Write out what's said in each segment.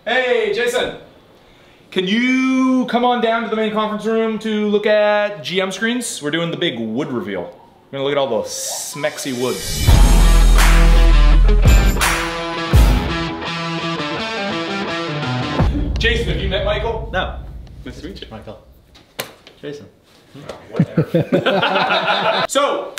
Hey, Jason. Can you come on down to the main conference room to look at GM screens? We're doing the big wood reveal. We're gonna look at all the smexy woods. Jason, have you met Michael? No. Nice to meet you. Michael. Jason. So,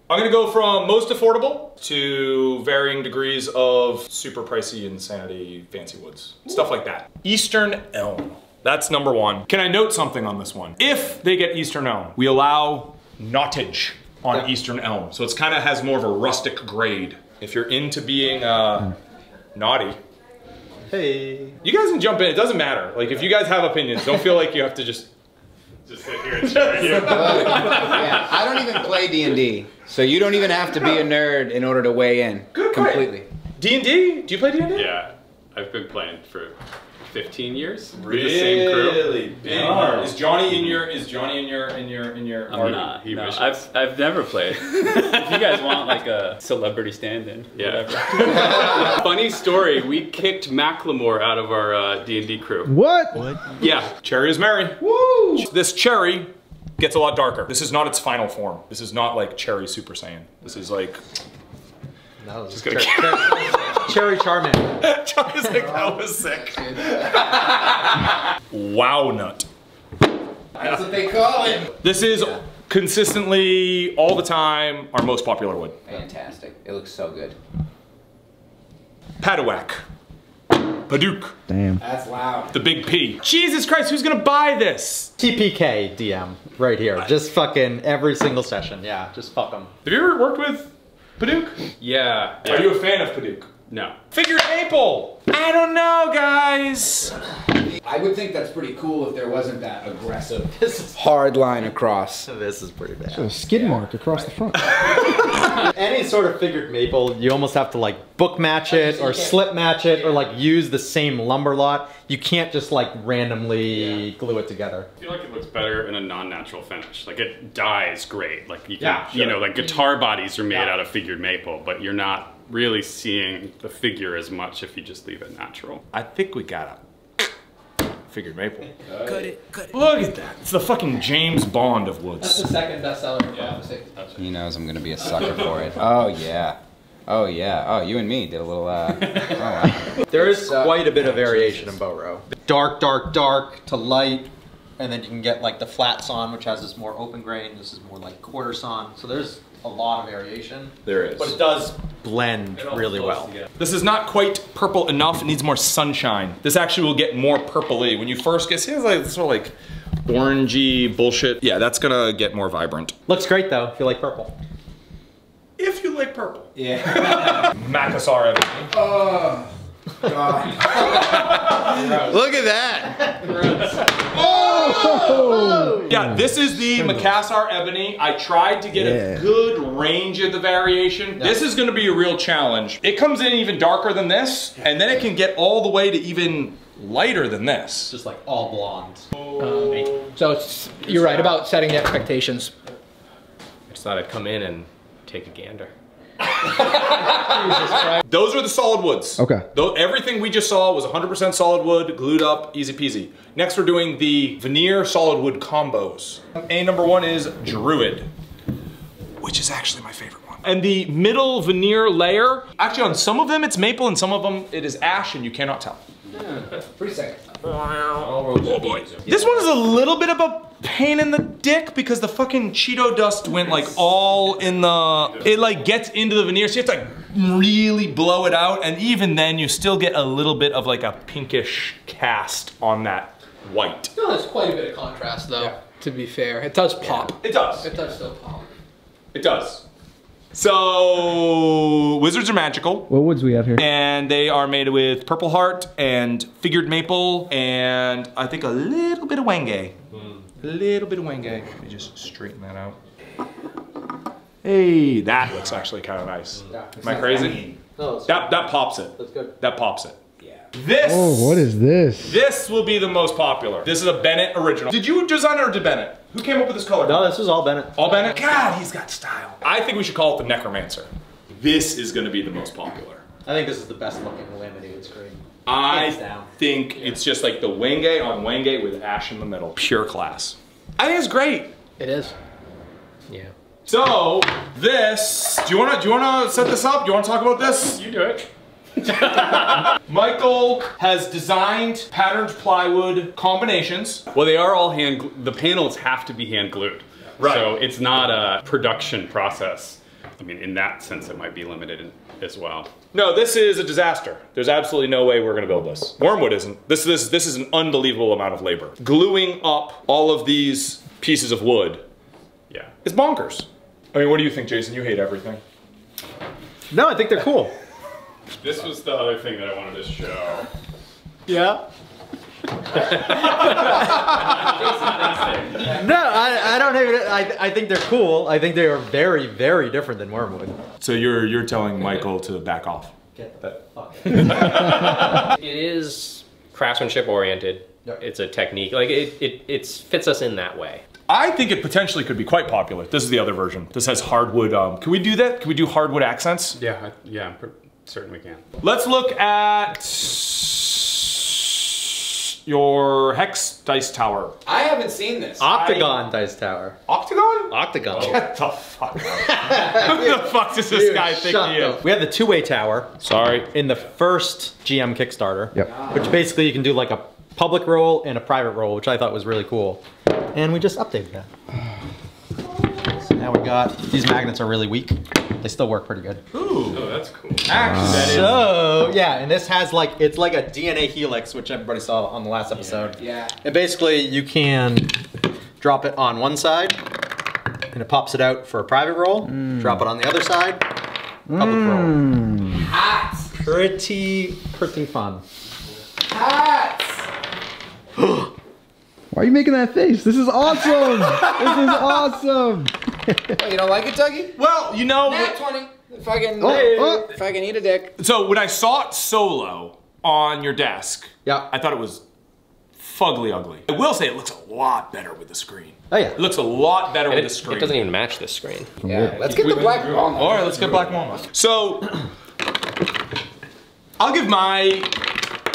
I'm gonna go from most affordable to varying degrees of super pricey, insanity, fancy woods. Stuff like that. Eastern elm. That's number one. Can I note something on this one? If they get Eastern elm, we allow knottage on Eastern elm. So it's kind of has more of a rustic grade. If you're into being naughty. Hey. You guys can jump in, it doesn't matter. Like if you guys have opinions, don't feel like you have to just sit here and share you. Yeah, I don't even play D&D, so you don't even have to be a nerd in order to weigh in. Good completely. D&D? Do you play D&D? Yeah, I've been playing for 15 years. Really? The same crew. Big. Oh. Is Johnny in your I'm not. No, I've never played. If you guys want like a celebrity stand-in, whatever. Funny story, we kicked Macklemore out of our D&D crew. What? Yeah. Cherry is merry. Woo! This cherry gets a lot darker. This is not its final form. This is not like Cherry Super Saiyan. This is like... That was just gonna Cherry Charmander. Johnny's like, that was sick. Wow nut. That's what they call it. This is consistently, all the time, our most popular wood. Fantastic. It looks so good. Padawak. Paduke. Damn. That's loud. The big P. Jesus Christ, who's gonna buy this? TPK DM right here. Just fucking every single session. Yeah, just fuck them. Have you ever worked with Paduke? Yeah. Are you a fan of Paduke? No. Figured maple. I don't know, guys. I would think that's pretty cool if there wasn't that aggressive hard line across. This is pretty bad. So a skid mark across the front. Any sort of figured maple, you almost have to like book match it or slip match it or like use the same lumber lot. You can't just like randomly glue it together. I feel like it looks better in a non-natural finish. Like it dies great. Like you can, Yeah, sure. you know, like guitar bodies are made out of figured maple, but you're not really seeing the figure as much if you just leave it natural. I think we got a figured maple. Cut it. Look at that. It's the fucking James Bond of woods. That's the second bestseller for prophecy. He knows I'm gonna be a sucker for it. Oh yeah. Oh yeah. Oh, you and me did a little oh, wow. There is quite a bit of variation in bow row. Dark, dark, dark to light, and then you can get like the flat sawn, which has this more open grain. This is more like quarter sawn. So there's a lot of variation. There is. But it does blend really well. This is not quite purple enough. It needs more sunshine. This actually will get more purpley. When you first get, see, it's like sort of like orangey bullshit. Yeah, that's gonna get more vibrant. Looks great though, if you like purple. If you like purple. Yeah. Macassar ebony. Oh God. Look at that. Oh! Yeah, this is the Macassar ebony. I tried to get a good range of the variation. This is gonna be a real challenge. It comes in even darker than this, and then it can get all the way to even lighter than this. Just like all blonde. So it's, you're right about setting the expectations. I just thought I'd come in and take a gander. Those are the solid woods. Okay. Everything we just saw was 100% solid wood, glued up, easy peasy. Next we're doing the veneer solid wood combos. A number one is Druid, which is actually my favorite one. And the middle veneer layer, actually on some of them it's maple and some of them it is ash and you cannot tell. Pretty sick. Oh boy. This one is a little bit of a pain in the dick because the fucking Cheeto dust went like all in the, it like gets into the veneer, so you have to like really blow it out, and even then you still get a little bit of like a pinkish cast on that white. No, there's quite a bit of contrast though, to be fair. It does pop. It does. It does still pop. It does. So, wizards are magical. What woods we have here? And they are made with purple heart and figured maple and I think a little bit of wenge. A little bit of wenge. Let me just straighten that out. Hey, that looks actually kind of nice. Am I crazy? No, that pops it. that's good. That pops it. Yeah. This. Oh, what is this? This will be the most popular. This is a Bennett original. Did you design it or did Bennett? Who came up with this color? No, this is all Bennett. All Bennett? God, he's got style. I think we should call it the Necromancer. This is gonna be the most popular. I think this is the best looking laminated screen. I think it's just like the Wenge on Wenge with ash in the middle. Pure class. I think it's great. It is. Yeah. So this, do you wanna set this up? Do you wanna talk about this? You do it. Michael has designed patterned plywood combinations. Well, they are all the panels have to be hand glued. Right. So it's not a production process. I mean, in that sense, it might be limited as well. No, this is a disaster. There's absolutely no way we're gonna build this. Wyrmwood isn't. This is an unbelievable amount of labor. Gluing up all of these pieces of wood, yeah, it's bonkers. I mean, what do you think, Jason? You hate everything. No, I think they're cool. This was the other thing that I wanted to show. Yeah. No, I don't even. I think they're cool. I think they are very, very different than Wyrmwood. So you're telling Michael to back off? Get the fuck. It is craftsmanship oriented. Yep. It's a technique. Like it fits us in that way. I think it potentially could be quite popular. This is the other version. This has hardwood. Can we do that? Can we do hardwood accents? Yeah, I'm certain we can. Let's look at your hex dice tower. I haven't seen this. Octagon dice tower. Octagon? Octagon. Get the fuck out. Who the fuck does this guy think he is? We have the two-way tower. Sorry. In the first GM Kickstarter. Yep. Which basically you can do like a public roll and a private roll, which I thought was really cool. And we just updated that. So now we got, these magnets are really weak. They still work pretty good. Ooh. Oh, that's cool. Actually, that is. So, yeah, and this has like, it's like a DNA helix, which everybody saw on the last episode. Yeah. And basically you can drop it on one side, and it pops it out for a private roll. Drop it on the other side, public roll. Hats. Pretty fun. Hats. Why are you making that face? This is awesome! This is awesome! Oh, you don't like it, Dougie? Well, you know. Nat 20. If I can, Oh, if I can eat a dick. So when I saw it solo on your desk, Yeah. I thought it was fugly ugly. I will say it looks a lot better with the screen. Oh yeah. It looks a lot better And with it, the screen. it doesn't even match this screen. Yeah. Let's get the black walnut. All right, let's get black walnut. So, I'll give my.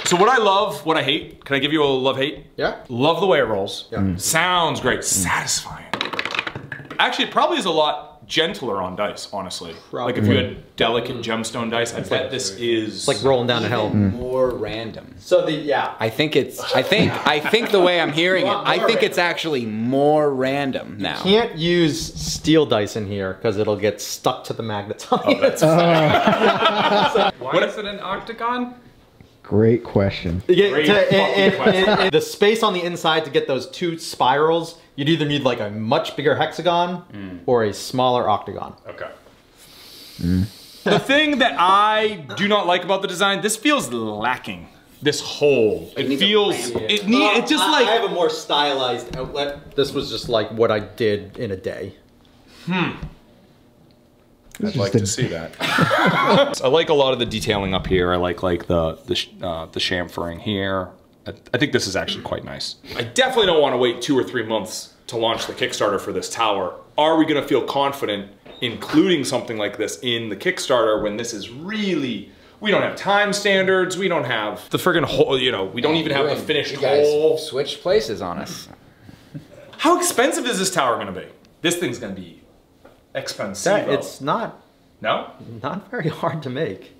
So what I love, what I hate. Can I give you a love-hate? Yeah. Love the way it rolls. Yeah. Sounds great. Satisfying. Actually, it probably is a lot gentler on dice, honestly. Like if you had delicate gemstone dice, I bet this is. It's like rolling down a hill. More random. So yeah. I think the way I'm hearing it, I think it's actually more random now. Can't use steel dice in here because it'll get stuck to the magnets on the that's Why is it an octagon? Great question. Great fucking question. and the space on the inside to get those two spirals, you'd either need like a much bigger hexagon or a smaller octagon. Okay. The thing that I do not like about the design, this feels lacking. This hole. It feels. It just like. I have a more stylized outlet. This was just like what I did in a day. I'd like to see that. I like a lot of the detailing up here. I like the chamfering here. I think this is actually quite nice. I definitely don't want to wait 2 or 3 months to launch the Kickstarter for this tower. Are we going to feel confident including something like this in the Kickstarter when this is really, we don't have time standards, we don't have the friggin' hole, you know, we don't even have the finished you guys hole. switched places on us. How expensive is this tower going to be? This thing's going to be expensive. It's not very hard to make.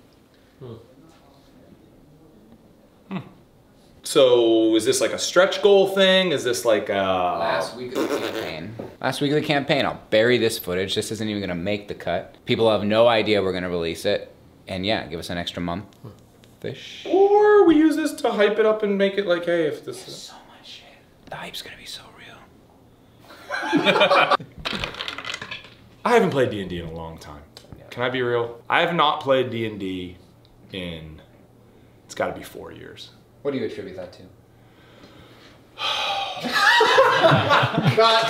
So is this like a stretch goal thing? Is this like a... Last week of the campaign. Last week of the campaign, I'll bury this footage. This isn't even gonna make the cut. People have no idea we're gonna release it. And yeah, give us an extra month. Fish. Or we use this to hype it up and make it like, hey, if this is... So much shit. The hype's gonna be so real. I haven't played D&D in a long time. Can I be real? I have not played D&D in... It's gotta be 4 years. What do you attribute that to? Cut.